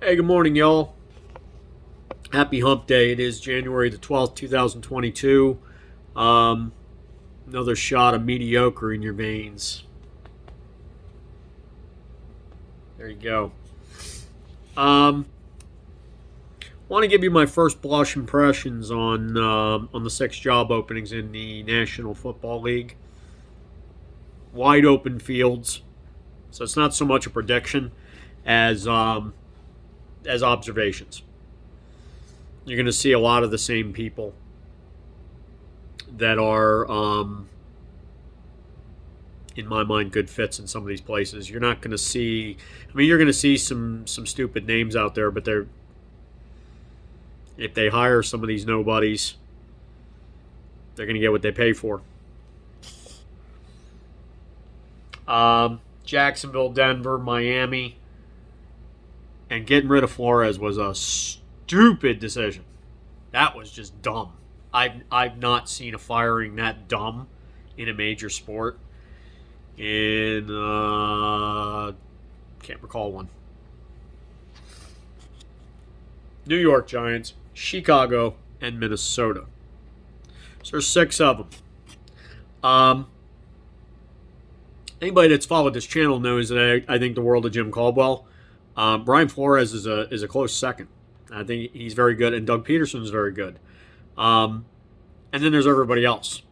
Hey, good morning, y'all. Happy Hump Day. It is January the 12th, 2022. Um, Another shot of mediocre in your veins. There you go. Want to give you my first blush impressions on the 6 job openings in the National Football League. Wide open fields, so it's not so much a prediction as observations. You're going to see a lot of the same people that are, in my mind, good fits in some of these places. You're not going to see. I mean, you're going to see some stupid names out there, but if they hire some of these nobodies, they're going to get what they pay for. Jacksonville, Denver, Miami, and getting rid of Flores was a stupid decision. That was just dumb. I've not seen a firing that dumb in a major sport. And can't recall one. New York Giants, Chicago, and Minnesota. So there's 6 of them. Anybody that's followed this channel knows that I think the world of Jim Caldwell. Brian Flores is a close second. I think he's very good, and Doug Peterson is very good. And then there's everybody else.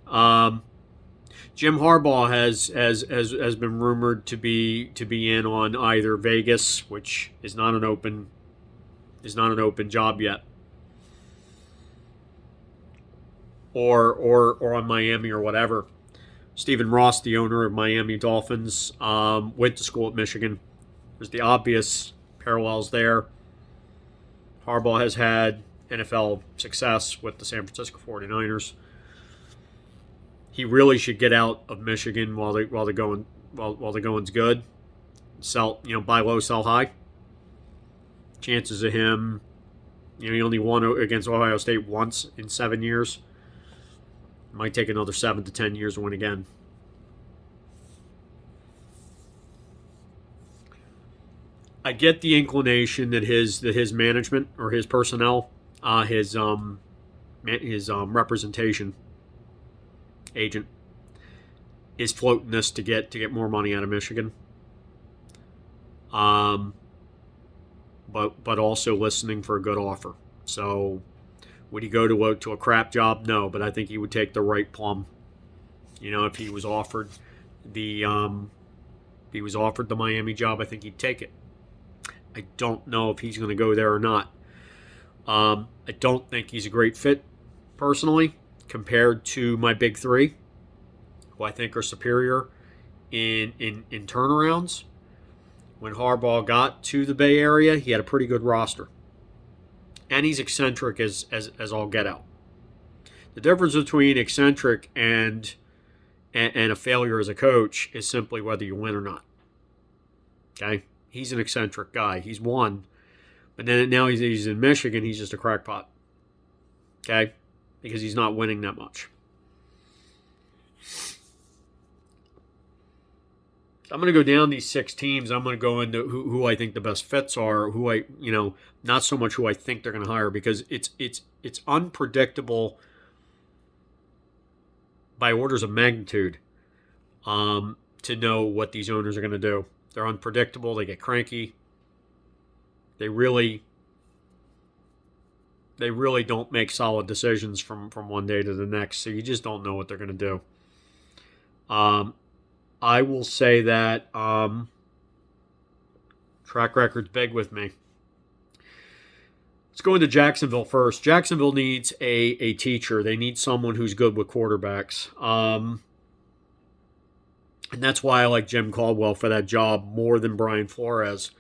Jim Harbaugh has been rumored to be in on either Vegas, which is not an open job yet, or on Miami or whatever. Stephen Ross, the owner of Miami Dolphins, went to school at Michigan. There's the obvious parallels there. Harbaugh has had NFL success with the San Francisco 49ers. He really should get out of Michigan while the going's good. Buy low, sell high. Chances of him, he only won against Ohio State once in 7 years. It might take another 7 to 10 years to win again. I get the inclination that his management or his personnel, his representation agent is floating this to get more money out of Michigan. But also listening for a good offer. So would he go to a crap job? No, but I think he would take the right plum. If he was offered the Miami job, I think he'd take it. I don't know if he's going to go there or not. I don't think he's a great fit, personally, compared to my big 3, who I think are superior in turnarounds. When Harbaugh got to the Bay Area, he had a pretty good roster. And he's eccentric as all get out. The difference between eccentric and a failure as a coach is simply whether you win or not. Okay? He's an eccentric guy. He's won. But then now he's in Michigan, he's just a crackpot. Okay? Because he's not winning that much. I'm going to go down these 6 teams. I'm going to go into who I think the best fits are, not so much who I think they're going to hire, because it's unpredictable by orders of magnitude to know what these owners are going to do. They're unpredictable. They get cranky. They really don't make solid decisions from one day to the next. So you just don't know what they're going to do. I will say that track record's big with me. Let's go into Jacksonville first. Jacksonville needs a teacher. They need someone who's good with quarterbacks. And that's why I like Jim Caldwell for that job more than Brian Flores,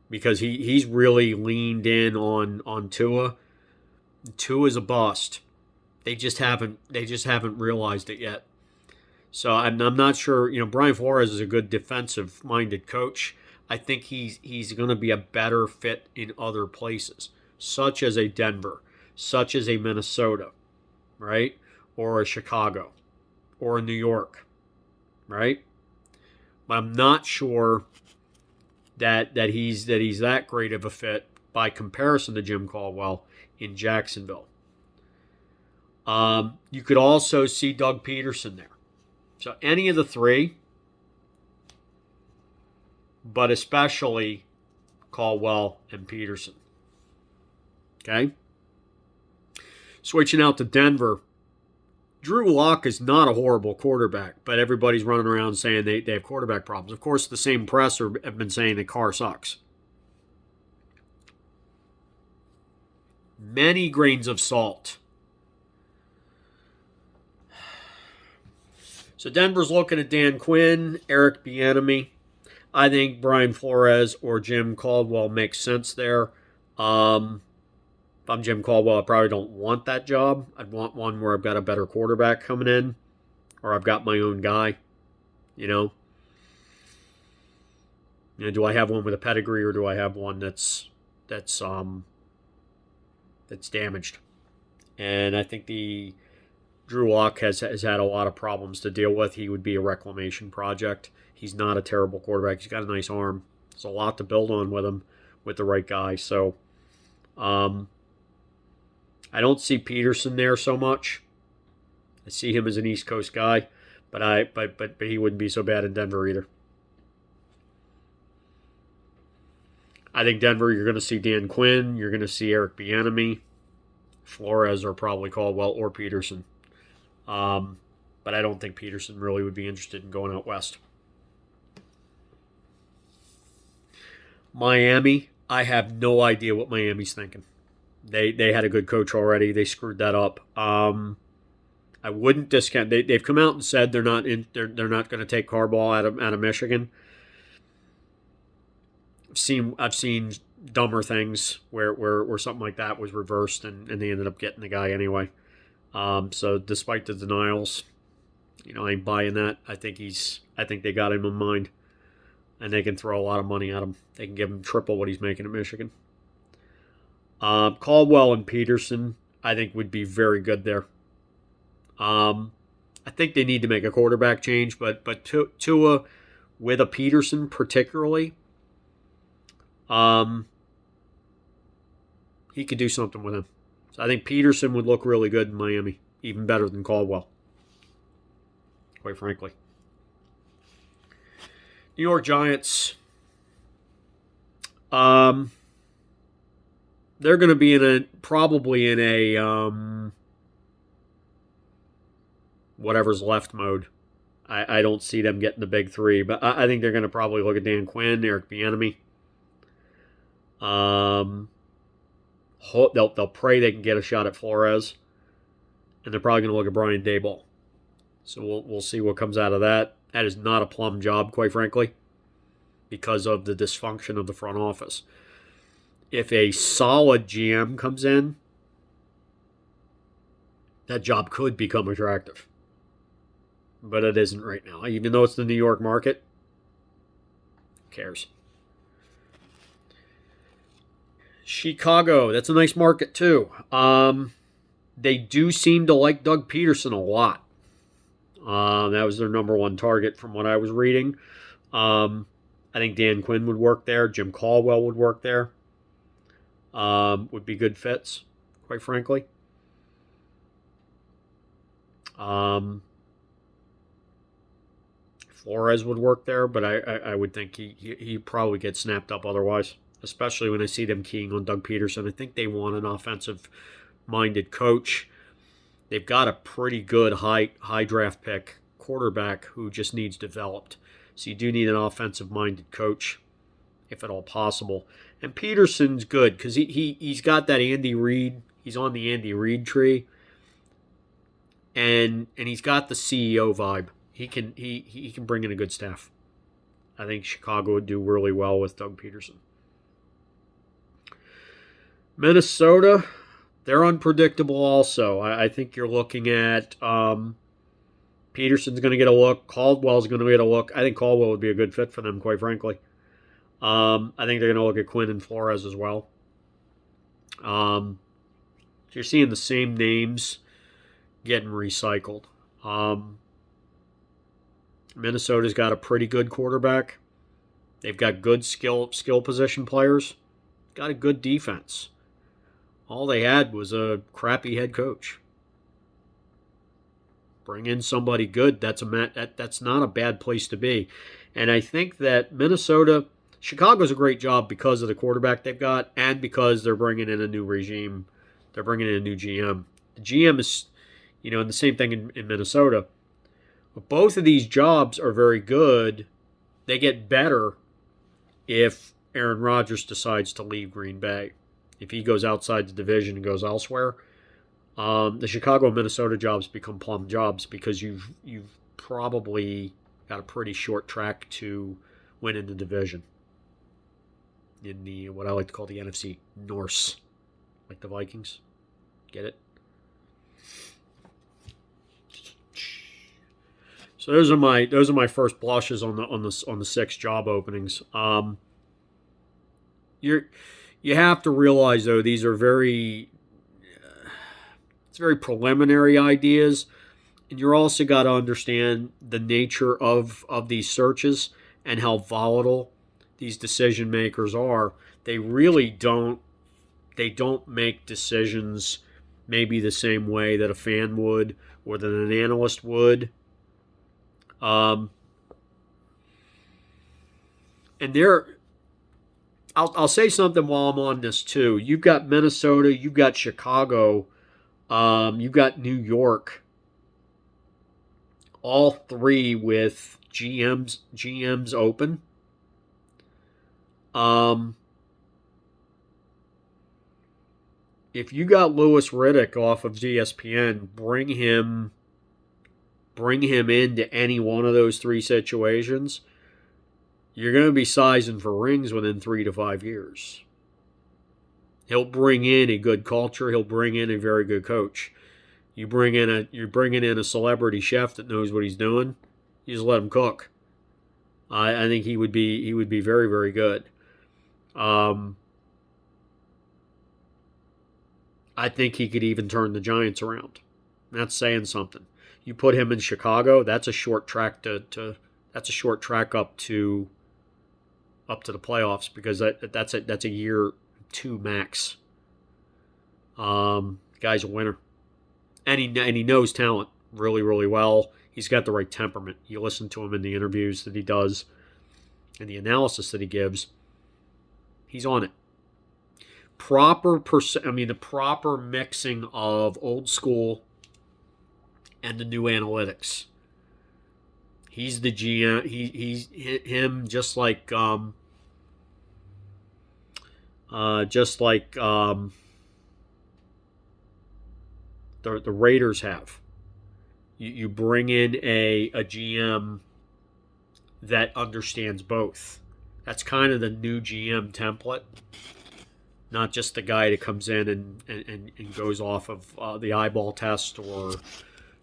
because he's really leaned in on Tua. Tua's a bust. They just haven't realized it yet. So I'm not sure. Brian Flores is a good defensive-minded coach. I think he's going to be a better fit in other places, such as a Denver, such as a Minnesota, right? Or a Chicago, or a New York, right? But I'm not sure that he's that great of a fit by comparison to Jim Caldwell in Jacksonville. You could also see Doug Peterson there. So any of the three, but especially Caldwell and Peterson. Okay? Switching out to Denver. Drew Lock is not a horrible quarterback, but everybody's running around saying they have quarterback problems. Of course, the same press have been saying that Carr sucks. Many grains of salt. So Denver's looking at Dan Quinn, Eric Bieniemy. I think Brian Flores or Jim Caldwell makes sense there. If I'm Jim Caldwell, I probably don't want that job. I'd want one where I've got a better quarterback coming in, or I've got my own guy. Do I have one with a pedigree, or do I have one that's damaged? And I think the Drew Lock has had a lot of problems to deal with. He would be a reclamation project. He's not a terrible quarterback. He's got a nice arm. There's a lot to build on with him with the right guy. So I don't see Peterson there so much. I see him as an East Coast guy, but he wouldn't be so bad in Denver either. I think Denver, you're going to see Dan Quinn. You're going to see Eric Bieniemy. Flores or probably Caldwell or Peterson. But I don't think Peterson really would be interested in going out west. Miami, I have no idea what Miami's thinking. They had a good coach already. They screwed that up. I wouldn't discount. They've come out and said they're not going to take Harbaugh out of Michigan. I've seen dumber things where something like that was reversed and they ended up getting the guy anyway. So despite the denials, I ain't buying that. I think they got him in mind, and they can throw a lot of money at him. They can give him triple what he's making at Michigan. Caldwell and Peterson, I think, would be very good there. I think they need to make a quarterback change, but Tua with a Peterson particularly, he could do something with him. So I think Peterson would look really good in Miami, even better than Caldwell, quite frankly. New York Giants, they're going to be probably in a whatever's left mode. I don't see them getting the big three, but I think they're going to probably look at Dan Quinn, Eric Bieniemy. They'll pray they can get a shot at Flores, and they're probably going to look at Brian Daboll. So we'll see what comes out of that. That is not a plum job, quite frankly, because of the dysfunction of the front office. If a solid GM comes in, that job could become attractive. But it isn't right now. Even though it's the New York market, who cares? Chicago, that's a nice market too. They do seem to like Doug Peterson a lot. That was their number one target from what I was reading. I think Dan Quinn would work there. Jim Caldwell would work there. Would be good fits, quite frankly. Flores would work there, but I would think he'd probably get snapped up otherwise, especially when I see them keying on Doug Peterson. I think they want an offensive-minded coach. They've got a pretty good high draft pick quarterback who just needs developed. So you do need an offensive-minded coach, if at all possible. And Peterson's good because he's got that Andy Reid. He's on the Andy Reid tree, and he's got the CEO vibe. He can bring in a good staff. I think Chicago would do really well with Doug Peterson. Minnesota, they're unpredictable also. I think you're looking at Peterson's going to get a look. Caldwell's going to get a look. I think Caldwell would be a good fit for them, quite frankly. I think they're going to look at Quinn and Flores as well. So you're seeing the same names getting recycled. Minnesota's got a pretty good quarterback. They've got good skill position players. Got a good defense. All they had was a crappy head coach. Bring in somebody good. That's not a bad place to be. And I think that Chicago's a great job because of the quarterback they've got and because they're bringing in a new regime. They're bringing in a new GM. The GM is, and the same thing in Minnesota. But both of these jobs are very good. They get better if Aaron Rodgers decides to leave Green Bay. If he goes outside the division and goes elsewhere, the Chicago and Minnesota jobs become plum jobs because you've probably got a pretty short track to win in the division. In the what I like to call the NFC Norse, like the Vikings. Get it? So those are my first blushes on the 6 job openings. You have to realize though these are very preliminary ideas, and you're also got to understand the nature of these searches and how volatile these decision makers are. They really don't make decisions maybe the same way that a fan would or that an analyst would. And I'll say something while I'm on this too. You've got Minnesota, you've got Chicago, you've got New York. All 3 with GMs open. If you got Louis Riddick off of ESPN, bring him into any one of those 3 situations. You're going to be sizing for rings within 3 to 5 years. He'll bring in a good culture. He'll bring in a very good coach. You're bringing in a celebrity chef that knows what he's doing. You just let him cook. I think he would be very, very good. I think he could even turn the Giants around. That's saying something. You put him in Chicago, that's a short track that's a short track up to the playoffs because that's a year 2 max. Guy's a winner. And he knows talent really, really well. He's got the right temperament. You listen to him in the interviews that he does and the analysis that he gives. He's on it. The proper mixing of old school and the new analytics. He's the GM. He's him just like the Raiders have. You bring in a GM that understands both. That's kind of the new GM template. Not just the guy that comes in and goes off of the eyeball test or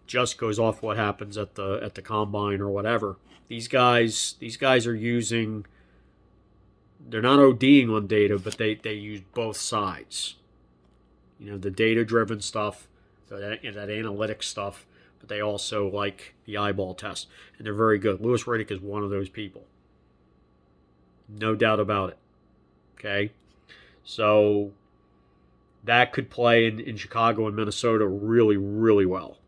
just goes off what happens at the combine or whatever. These guys are using. They're not ODing on data, but they use both sides. The data-driven stuff, that analytic stuff, but they also like the eyeball test, and they're very good. Louis Riddick is one of those people. No doubt about it. Okay? So that could play in Chicago and Minnesota really, really well.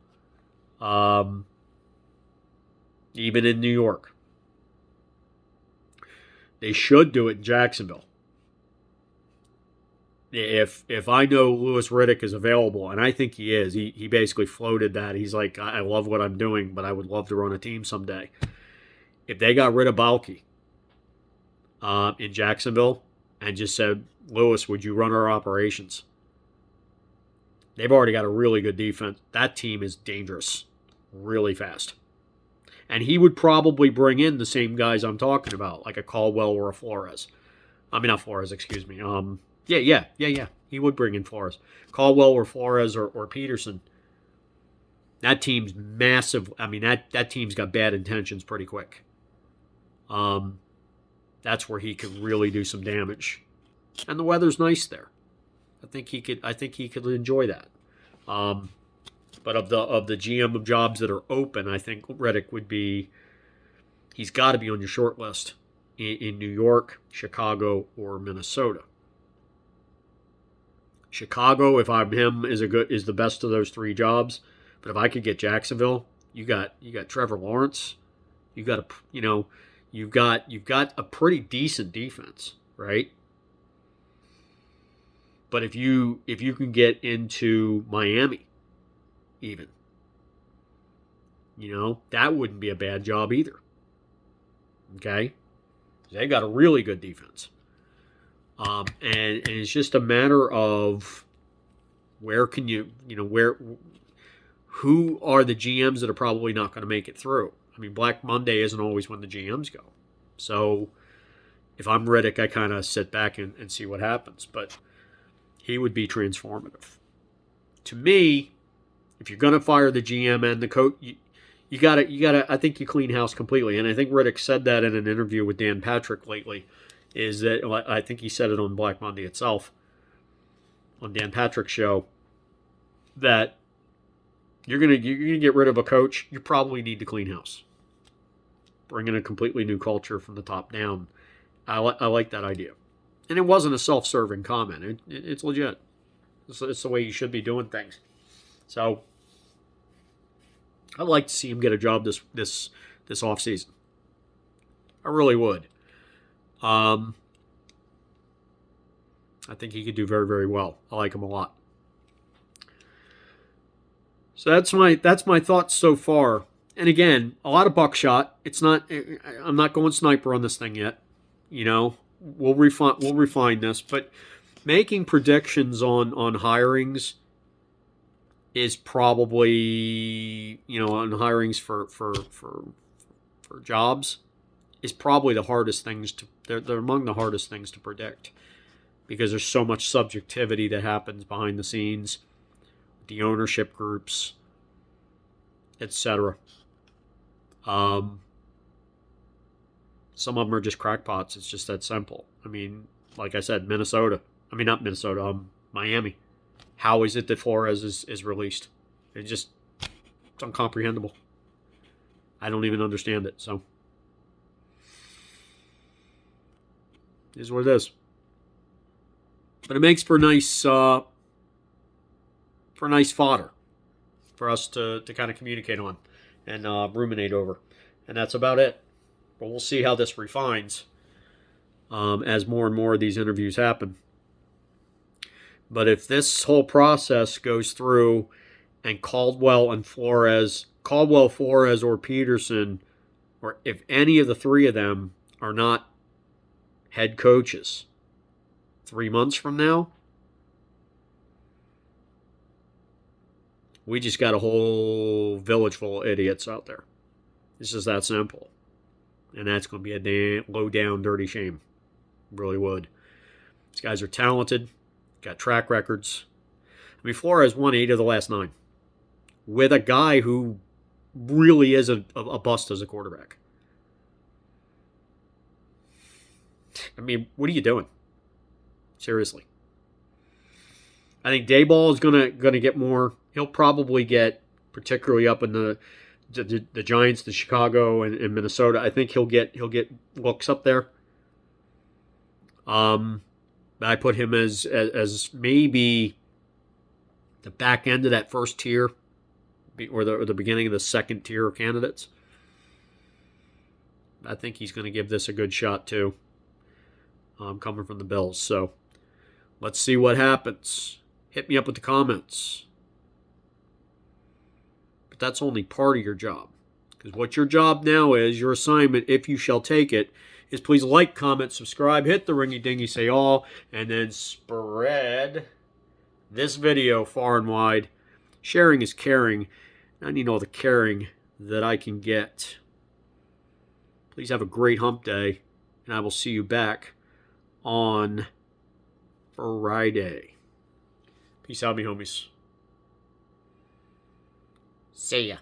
Even in New York. They should do it in Jacksonville. If I know Louis Riddick is available, and I think he is, he basically floated that. He's like, I love what I'm doing, but I would love to run a team someday. If they got rid of Balky in Jacksonville and just said, Louis, would you run our operations? They've already got a really good defense. That team is dangerous, really fast. And he would probably bring in the same guys I'm talking about, like a Caldwell or a Flores. I mean, not Flores, excuse me. Yeah. He would bring in Flores. Caldwell or Flores or Peterson. That team's massive. I mean, that team's got bad intentions pretty quick. That's where he could really do some damage. And the weather's nice there. I think he could enjoy that. But of the GM of jobs that are open, I think Riddick would be. He's got to be on your short list. in New York, Chicago, or Minnesota. Chicago, if I'm him, is the best of those three jobs. But if I could get Jacksonville, you got Trevor Lawrence, you've got a pretty decent defense, right? But if you can get into Miami, even, that wouldn't be a bad job either. Okay, they got a really good defense, and it's just a matter of where can who are the GMs that are probably not going to make it through. I mean, Black Monday isn't always when the GMs go. So if I'm Riddick, I kind of sit back and see what happens. But he would be transformative. To me, if you're going to fire the GM and the coach, you gotta. I think you clean house completely. And I think Riddick said that in an interview with Dan Patrick lately. Is that I think he said it on Black Monday itself, on Dan Patrick's show, that you're gonna get rid of a coach. You probably need to clean house, bring in a completely new culture from the top down. I like that idea, and it wasn't a self-serving comment. It's legit. It's the way you should be doing things. So I'd like to see him get a job this off season. I really would. I think he could do very, very well. I like him a lot. So that's my thoughts so far. And again, a lot of buckshot. I'm not going sniper on this thing yet. We'll refine this, but making predictions on hirings is probably, on hirings for jobs is probably the hardest things they're among the hardest things to predict, because there's so much subjectivity that happens behind the scenes, the ownership groups, etc. Some of them are just crackpots. It's just that simple. I mean, like I said, not Minnesota, Miami. How is it that Flores is released? It's incomprehensible. I don't even understand it. So, it is what it is. But it makes for nice fodder for us to kind of communicate on and ruminate over. And that's about it. But we'll see how this refines as more and more of these interviews happen. But if this whole process goes through and Caldwell, Flores, or Peterson, or if any of the three of them are not head coaches 3 months from now, we just got a whole village full of idiots out there. It's just that simple. And that's going to be a damn low-down, dirty shame. Really would. These guys are talented, got track records. I mean, Flores won 8 of the last 9 with a guy who really is a bust as a quarterback. I mean, what are you doing? Seriously. I think Dayball is gonna get more. He'll probably get, particularly up in the Giants, the Chicago and Minnesota. I think he'll get looks up there. I put him as maybe the back end of that first tier, or the beginning of the second tier of candidates. I think he's going to give this a good shot too. Coming from the Bills, so let's see what happens. Hit me up with the comments. But that's only part of your job, because what your job now is, your assignment, if you shall take it, is please like, comment, subscribe, hit the ringy-dingy, say all, and then spread this video far and wide. Sharing is caring. I need all the caring that I can get. Please have a great hump day, and I will see you back on Friday. Peace out, me homies. See ya.